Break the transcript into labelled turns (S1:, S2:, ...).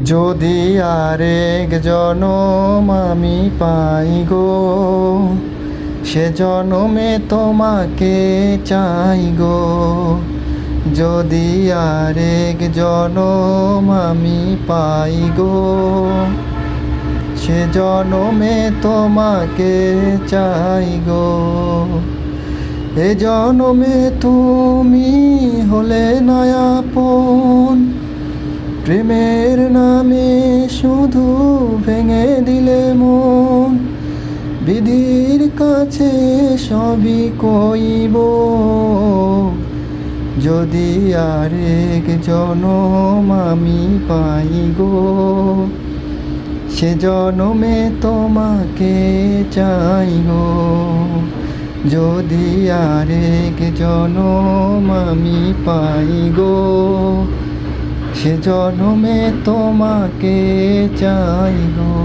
S1: যদি আরেক জনম আমি পাই গো, সে জনমে তোমাকে চাই গো। যদি আরেক জনম আমি পাই গো, সে জনমে তোমাকে চাই গো। এ জনমে তুমি হলে না আপন, প্রেমের নামে শুধু ভেঙে দিলে মন। বিধির কাছে সবই কইব, যদি আরেক জনম আমি পাই গো, সে জনমে তোমাকে চাই গো। যদি আরেক জনম আমি পাই গো, সে জনমে তোমাকে চাই গো।